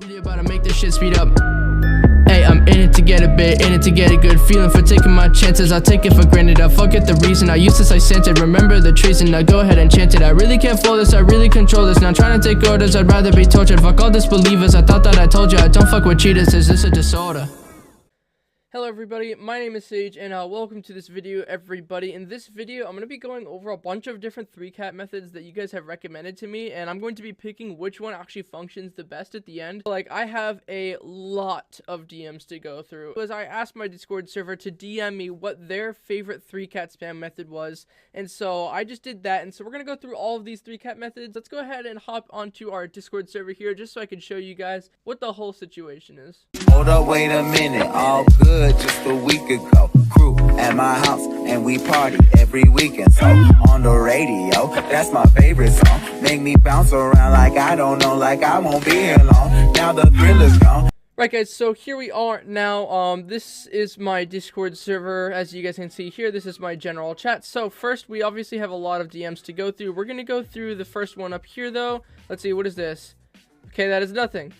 Really about to make this shit speed up. Hey, I'm in it to get a bit, in it to get a good feeling for taking my chances. I take it for granted, I forget the reason I used this, I sent it. Remember the treason, now go ahead and chant it. I really can't flow this, I really control this. Now trying to take orders, I'd rather be tortured. Fuck all disbelievers, I thought that I told you I don't fuck with cheaters. Is this a disorder? Hello everybody, my name is Saige, and welcome to this video, everybody. In this video, I'm going to be going over a bunch of different 3-cat methods that you guys have recommended to me, and I'm going to be picking which one actually functions the best at the end. Like, I have a lot of DMs to go through, as I asked my Discord server to DM me what their favorite 3-cat spam method was, and so I just did that. And so we're going to go through all of these 3-cat methods. Let's go ahead and hop onto our Discord server here, just so I can show you guys what the whole situation is. Hold up, wait a minute, all good just a week ago. Crew at my house, and we party every weekend. So on the radio, that's my favorite song. Make me bounce around like I don't know, like I won't be here long. Now the thrill is gone. Right guys, so here we are now. This is my Discord server. As you guys can see here, this is my general chat. So first, we obviously have a lot of DMs to go through. We're going to go through the first one up here though. Let's see, what is this? Okay, that is nothing.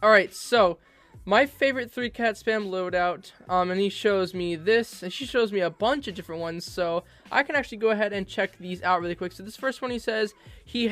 Alright, so my favorite 3-cat spam loadout, and he shows me this, and she shows me a bunch of different ones, so I can actually go ahead and check these out really quick. So this first one, he says he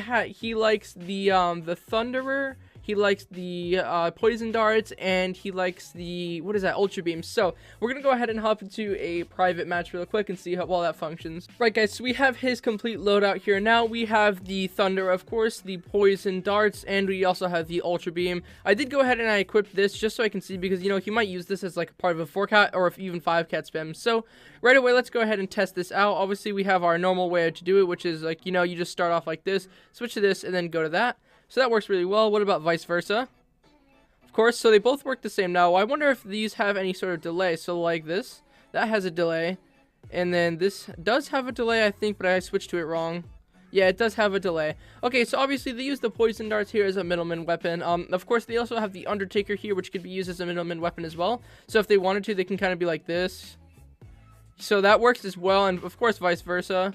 likes the Thunderer, he likes the poison darts, and he likes the, what is that, ultra beam. So we're gonna go ahead and hop into a private match real quick and see how well that functions. Right guys, so we have his complete loadout here. Now we have the Thunder, of course, the poison darts, and we also have the ultra beam. I did go ahead and I equipped this just so I can see, because you know he might use this as like a part of a 4-cat or even 5-cat spam. So right away, let's go ahead and test this out. Obviously we have our normal way to do it, which is like, you know, you just start off like this, switch to this, and then go to that. So that works really well. What about vice versa? Of course, so they both work the same. Now, I wonder if these have any sort of delay. So like this, that has a delay. And then this does have a delay, I think, but I switched to it wrong. Yeah, it does have a delay. Okay, so obviously they use the poison darts here as a middleman weapon. Of course, they also have the Undertaker here, which could be used as a middleman weapon as well. So if they wanted to, they can kind of be like this. So that works as well, and of course, vice versa.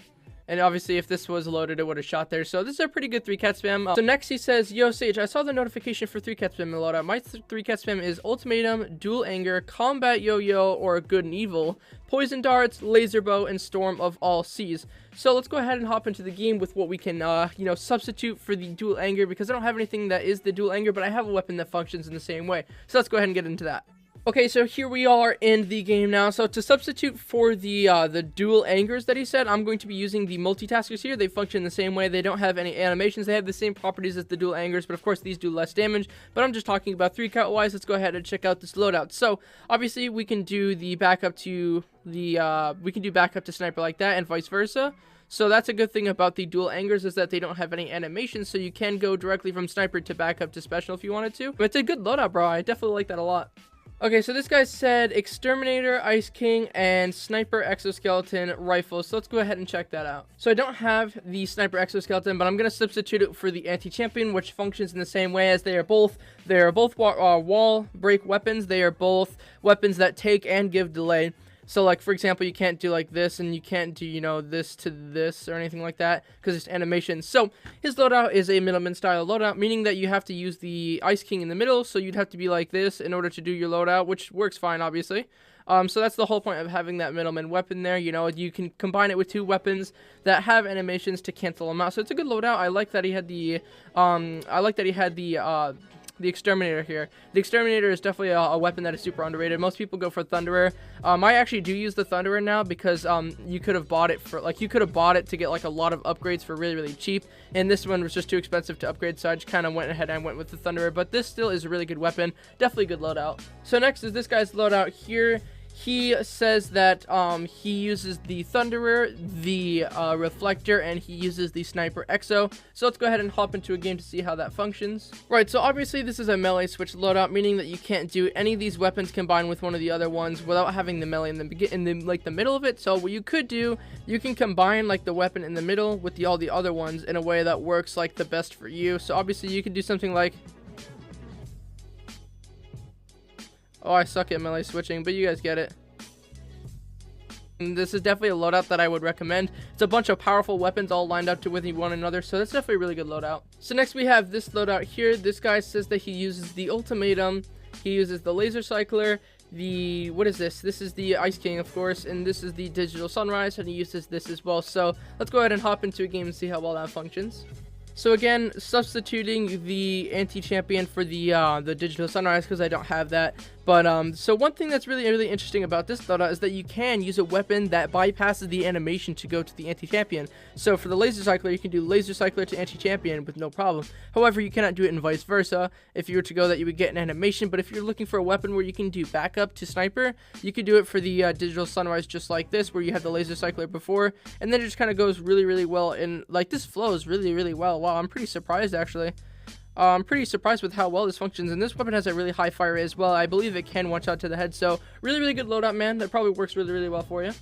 And obviously, if this was loaded, it would have shot there. So this is a pretty good 3-cat spam. So next he says, yo, Saige, I saw the notification for 3-cat spam in the loadout. My 3-cat spam is Ultimatum, Dual Anger, Combat Yo-Yo, or Good and Evil, Poison Darts, Laser Bow, and Storm of All Seas. So let's go ahead and hop into the game with what we can, you know, substitute for the Dual Anger, because I don't have anything that is the Dual Anger, but I have a weapon that functions in the same way. So let's go ahead and get into that. Okay, so here we are in the game now. So to substitute for the dual angers that he said, I'm going to be using the multitaskers here. They function the same way. They don't have any animations. They have the same properties as the dual angers, but of course these do less damage. But I'm just talking about 3-cat wise. Let's go ahead and check out this loadout. So obviously we can do the backup to sniper like that, and vice versa. So that's a good thing about the dual angers, is that they don't have any animations, so you can go directly from sniper to backup to special if you wanted to. But it's a good loadout, bro. I definitely like that a lot. Okay, so this guy said Exterminator, Ice King, and Sniper Exoskeleton Rifle. So let's go ahead and check that out. So I don't have the Sniper Exoskeleton, but I'm going to substitute it for the Anti-Champion, which functions in the same way, as they are both wall break weapons. They are both weapons that take and give delay. So, like, for example, you can't do, like, this, and you can't do, you know, this to this or anything like that, because it's animation. So, his loadout is a middleman style loadout, meaning that you have to use the Ice King in the middle, so you'd have to be like this in order to do your loadout, which works fine, obviously. So that's the whole point of having that middleman weapon there. You know, you can combine it with 2 weapons that have animations to cancel them out. So it's a good loadout. I like that he had the Exterminator here. The Exterminator is definitely a weapon that is super underrated. Most people go for Thunderer. I actually do use the Thunderer now, because you could have bought it to get like a lot of upgrades for really, really cheap, and this one was just too expensive to upgrade, so I just kind of went ahead and went with the Thunderer. But this still is a really good weapon, definitely a good loadout. So next is this guy's loadout here. He says that he uses the Thunderer, the Reflector, and he uses the Sniper Exo. So let's go ahead and hop into a game to see how that functions. Right, so obviously this is a melee switch loadout, meaning that you can't do any of these weapons combined with one of the other ones without having the melee in the middle of it. So what you could do, you can combine like the weapon in the middle with all the other ones in a way that works like the best for you. So obviously you could do something like, oh, I suck at melee switching, but you guys get it. And this is definitely a loadout that I would recommend. It's a bunch of powerful weapons all lined up to with one another, so that's definitely a really good loadout. So next we have this loadout here. This guy says that he uses the ultimatum, he uses the laser cycler, the, what is this? This is the Ice King, of course, and this is the digital sunrise, and he uses this as well. So let's go ahead and hop into a game and see how well that functions. So again, substituting the anti-champion for the digital sunrise because I don't have that. But so one thing that's really interesting about this loadout is that you can use a weapon that bypasses the animation to go to the anti-champion. So for the laser cycler, you can do laser cycler to anti-champion with no problem. However, you cannot do it in vice versa. If you were to go that, you would get an animation. But if you're looking for a weapon where you can do backup to sniper, you could do it for the digital sunrise just like this, where you have the laser cycler before, and then it just kind of goes really well. And like this flows really well. Wow, I'm pretty surprised actually. I'm pretty surprised with how well this functions, and this weapon has a really high fire rate as well. I believe it can one shot to the head, so really good loadout, man. That probably works really well for you.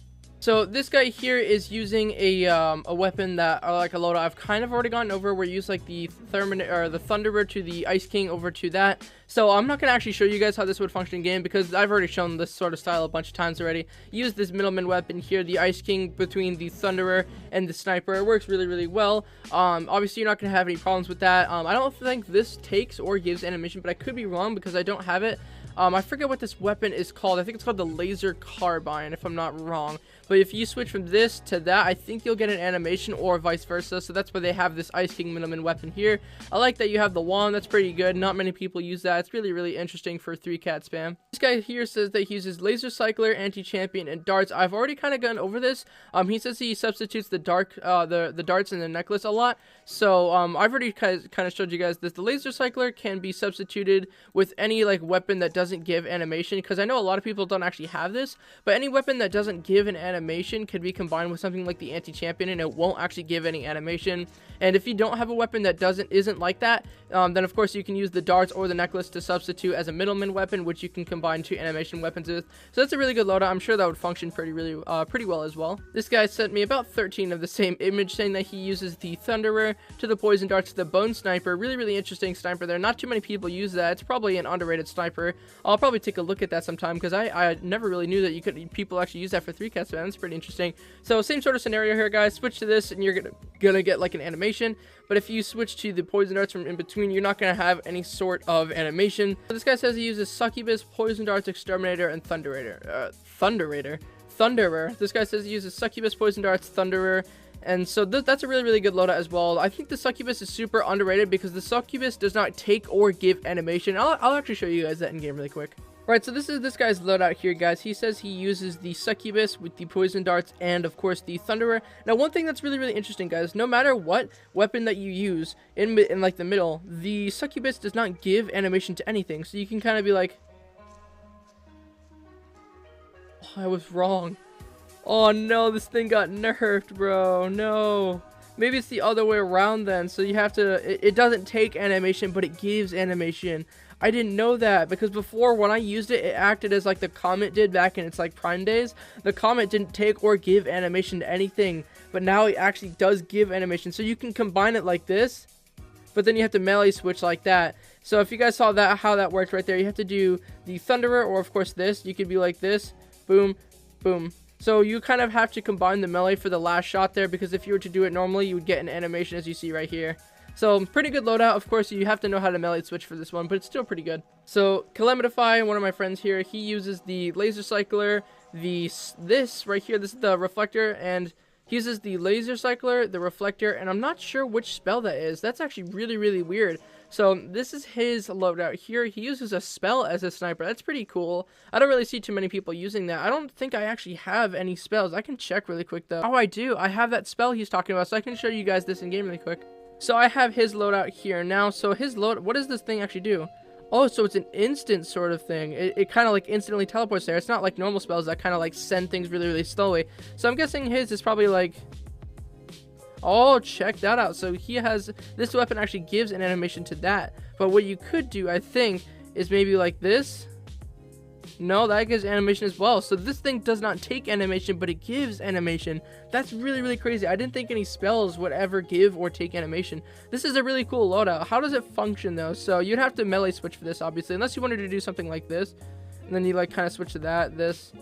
So this guy here is using a weapon that, or like a loadout I've kind of already gone over, where you use like the Thunderer to the Ice King over to that. So I'm not going to actually show you guys how this would function in game because I've already shown this sort of style a bunch of times already. Use this middleman weapon here, the Ice King, between the Thunderer and the Sniper. It works really well. Obviously you're not going to have any problems with that. I don't think this takes or gives animation, but I could be wrong because I don't have it. I forget what this weapon is called. I think it's called the Laser Carbine, if I'm not wrong. But if you switch from this to that, I think you'll get an animation, or vice versa. So that's why they have this Ice King middleman weapon here. I like that you have the wand. That's pretty good. Not many people use that. It's really interesting for 3-cat spam. This guy here says that he uses Laser Cycler, Anti-Champion, and Darts. I've already kind of gone over this. He says he substitutes the the darts in the necklace a lot. So I've already kind of showed you guys this. The Laser Cycler can be substituted with any like weapon that doesn't give animation, because I know a lot of people don't actually have this, but any weapon that doesn't give an animation can be combined with something like the Anti-Champion, and it won't actually give any animation. And if you don't have a weapon that isn't like that, then of course you can use the darts or the necklace to substitute as a middleman weapon, which you can combine 2 animation weapons with. So that's a really good loadout. I'm sure that would function pretty well as well. This guy sent me about 13 of the same image, saying that he uses the Thunderer to the poison darts to the bone sniper. Really interesting sniper there. Not too many people use that. It's probably an underrated sniper. I'll probably take a look at that sometime, because I never really knew that people actually use that for 3-cats. So that's pretty interesting. So same sort of scenario here, guys. Switch to this and you're gonna get like an animation. But if you switch to the poison darts from in between, you're not gonna have any sort of animation. This guy says he uses Succubus, Poison Darts, Exterminator, and Thunderer. This guy says he uses Succubus, Poison Darts, Thunderer. And so that's a really good loadout as well. I think the Succubus is super underrated because the Succubus does not take or give animation. I'll actually show you guys that in game really quick. Right, so this is this guy's loadout here, guys. He says he uses the Succubus with the Poison Darts and, of course, the Thunderer. Now, one thing that's really interesting, guys, no matter what weapon that you use in like the middle, the Succubus does not give animation to anything. So you can kind of be like, oh, I was wrong. Oh no, this thing got nerfed, bro. No. Maybe it's the other way around then. So you have to, it doesn't take animation, but it gives animation. I didn't know that, because before when I used it, it acted as like the Comet did back in its like prime days. The Comet didn't take or give animation to anything, but now it actually does give animation. So you can combine it like this, but then you have to melee switch like that. So if you guys saw that, how that worked right there, you have to do the Thunderer, or of course this. You could be like this, boom, boom. So you kind of have to combine the melee for the last shot there, because if you were to do it normally, you would get an animation as you see right here. So pretty good loadout. Of course, you have to know how to melee switch for this one, but it's still pretty good. So Calamitify, one of my friends here, he uses the Laser Cycler, this right here, this is the Reflector, and he uses the Laser Cycler, the Reflector, and I'm not sure which spell that is. That's actually really weird. So this is his loadout here. He uses a spell as a sniper. That's pretty cool. I don't really see too many people using that. I don't think I actually have any spells. I can check really quick though. Oh, I do. I have that spell he's talking about, so I can show you guys this in game really quick. So I have his loadout here now. So his load, what does this thing actually do? Oh, so it's an instant sort of thing. It kind of like instantly teleports there. It's not like normal spells that kind of like send things really slowly. So I'm guessing his is probably like, oh, check that out. So he has, this weapon actually gives an animation to that. But what you could do, I think, is maybe like this. No, that gives animation as well. So this thing does not take animation, but it gives animation. That's really crazy. I didn't think any spells would ever give or take animation. This is a really cool loadout. How does it function though? So you'd have to melee switch for this, obviously, unless you wanted to do something like this, and then you like kind of switch to that, this.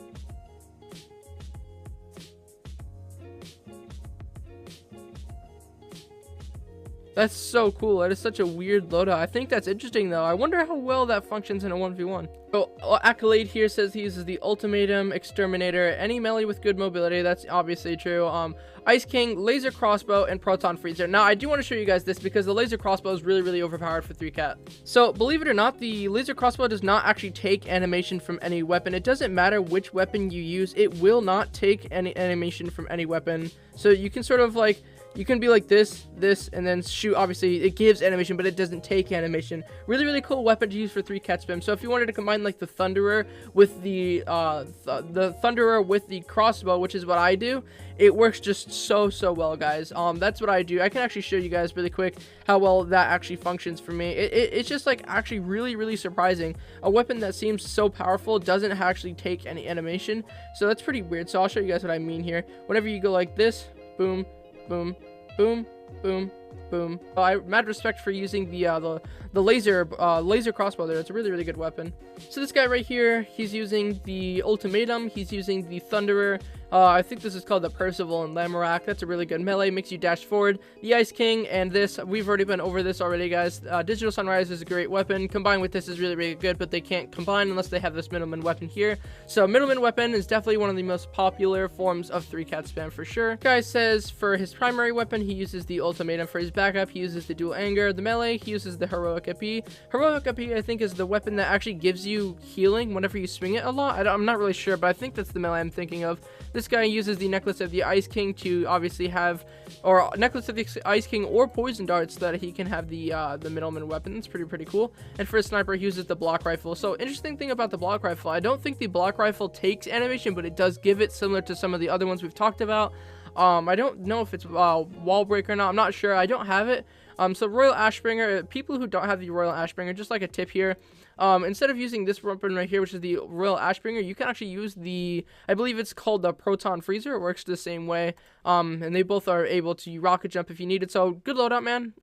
That's so cool. That is such a weird loadout. I think that's interesting though. I wonder how well that functions in a 1v1. So Accolade here says he uses the Ultimatum, Exterminator, any melee with good mobility. That's obviously true. Ice King, Laser Crossbow, and Proton Freezer. Now I do want to show you guys this because the Laser Crossbow is really overpowered for 3-cat. So believe it or not, the Laser Crossbow does not actually take animation from any weapon. It doesn't matter which weapon you use. It will not take any animation from any weapon. So you can sort of like, you can be like this, and then shoot. Obviously, it gives animation, but it doesn't take animation. Really cool weapon to use for 3-cat spam. So if you wanted to combine like the Thunderer with the Thunderer with the crossbow, which is what I do, it works just so well, guys. That's what I do. I can actually show you guys really quick how well that actually functions for me. It's just like actually really surprising. A weapon that seems so powerful doesn't actually take any animation. So that's pretty weird. So I'll show you guys what I mean here. Whenever you go like this, boom, boom, boom, boom, boom. I mad respect for using the laser crossbow there. It's a really good weapon. So this guy right here, he's using the Ultimatum, he's using the Thunderer. I think this is called the Percival and Lamorak. That's a really good melee, makes you dash forward. The Ice King and this, we've already been over this already, guys. Digital Sunrise is a great weapon. Combined with this is really good, but they can't combine unless they have this middleman weapon here. So middleman weapon is definitely one of the most popular forms of 3-cat spam for sure. Guy says for his primary weapon, he uses the Ultimatum. For his backup, he uses the Dual Anger. The melee, he uses the Heroic AP. Heroic AP, I think, is the weapon that actually gives you healing whenever you swing it a lot. I'm not really sure, but I think that's the melee I'm thinking of. This guy uses the Necklace of the Ice King to obviously have, or Necklace of the Ice King or Poison Darts, so that he can have the middleman weapon. It's pretty cool. And for a sniper, he uses the Block Rifle. So interesting thing about the Block Rifle, I don't think the Block Rifle takes animation, but it does give it, similar to some of the other ones we've talked about. I don't know if it's wall break or not. I'm not sure. I don't have it. So Royal Ashbringer, people who don't have the Royal Ashbringer, just like a tip here, instead of using this weapon right here, which is the Royal Ashbringer, you can actually use the, I believe it's called the Proton Freezer. It works the same way, and they both are able to rocket jump if you need it. So good loadout, man.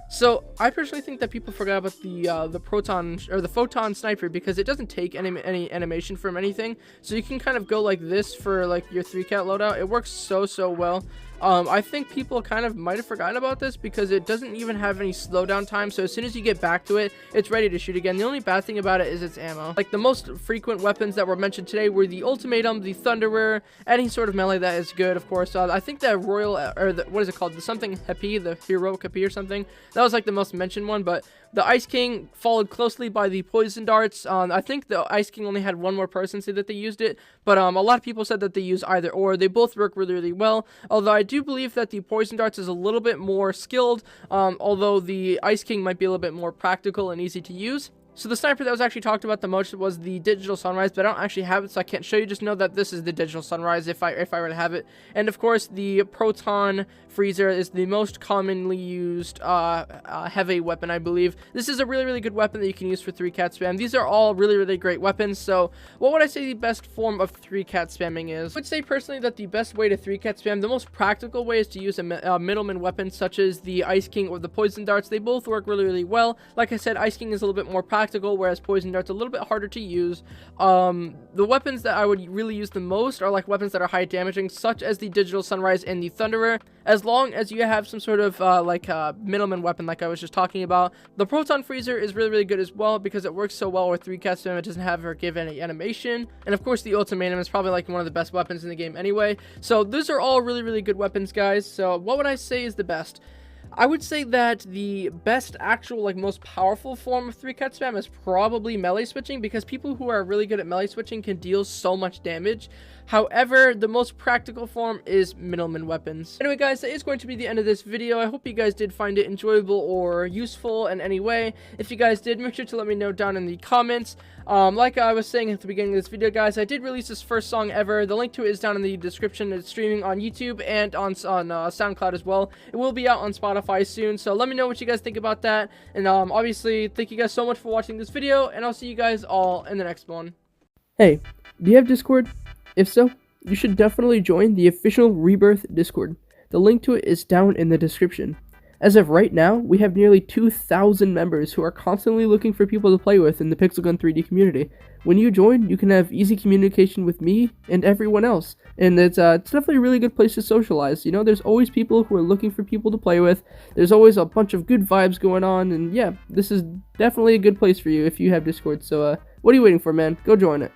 So I personally think that people forgot about the proton or the photon sniper because it doesn't take any animation from anything. So you can kind of go like this for like your 3-cat loadout. It works so well. I think people kind of might have forgotten about this because it doesn't even have any slowdown time. So as soon as you get back to it, it's ready to shoot again. The only bad thing about it is its ammo. Like the most frequent weapons that were mentioned today were the Ultimatum, the Thunderer, any sort of melee that is good, of course. I think that Royal, or what is it called? The something Happy, the Heroic Happy or something. That was like the most mentioned one, but the Ice King followed closely by the Poison Darts. I think the Ice King only had one more person say that they used it, but a lot of people said that they use either or. They both work really well, although I do believe that the Poison Darts is a little bit more skilled, although the Ice King might be a little bit more practical and easy to use. So the sniper that was actually talked about the most was the Digital Sunrise, but I don't actually have it, so I can't show you. Just know that this is the Digital Sunrise if I were to have it. And of course, the Proton Freezer is the most commonly used heavy weapon, I believe. This is a really good weapon that you can use for 3-cat spam. These are all really great weapons. So what would I say the best form of 3-cat spamming is? I would say personally that the best way to 3-cat spam, the most practical way, is to use a middleman weapon such as the Ice King or the Poison Darts. They both work really well. Like I said, Ice King is a little bit more practical, whereas Poison Dart's a little bit harder to use. The weapons that I would really use the most are like weapons that are high damaging, such as the Digital Sunrise and the Thunderer. As long as you have some sort of middleman weapon like I was just talking about. The Proton Freezer is really good as well because it works so well with 3-cat spam. It doesn't have or give any animation. And of course the Ultimatum is probably like one of the best weapons in the game anyway. So those are all really good weapons, guys. So what would I say is the best? I would say that the best actual, like, most powerful form of 3-cut spam is probably melee switching, because people who are really good at melee switching can deal so much damage. However, the most practical form is middleman weapons. Anyway, guys, that is going to be the end of this video. I hope you guys did find it enjoyable or useful in any way. If you guys did, make sure to let me know down in the comments. Like I was saying at the beginning of this video, guys, I did release this first song ever. The link to it is down in the description. It's streaming on YouTube and on SoundCloud as well. It will be out on Spotify soon, so let me know what you guys think about that. And obviously, thank you guys so much for watching this video, and I'll see you guys all in the next one. Hey, do you have Discord? If so, you should definitely join the official Rebirth Discord. The link to it is down in the description. As of right now, we have nearly 2,000 members who are constantly looking for people to play with in the Pixel Gun 3D community. When you join, you can have easy communication with me and everyone else, and it's definitely a really good place to socialize. You know, there's always people who are looking for people to play with. There's always a bunch of good vibes going on, and yeah, this is definitely a good place for you if you have Discord. So, what are you waiting for, man? Go join it.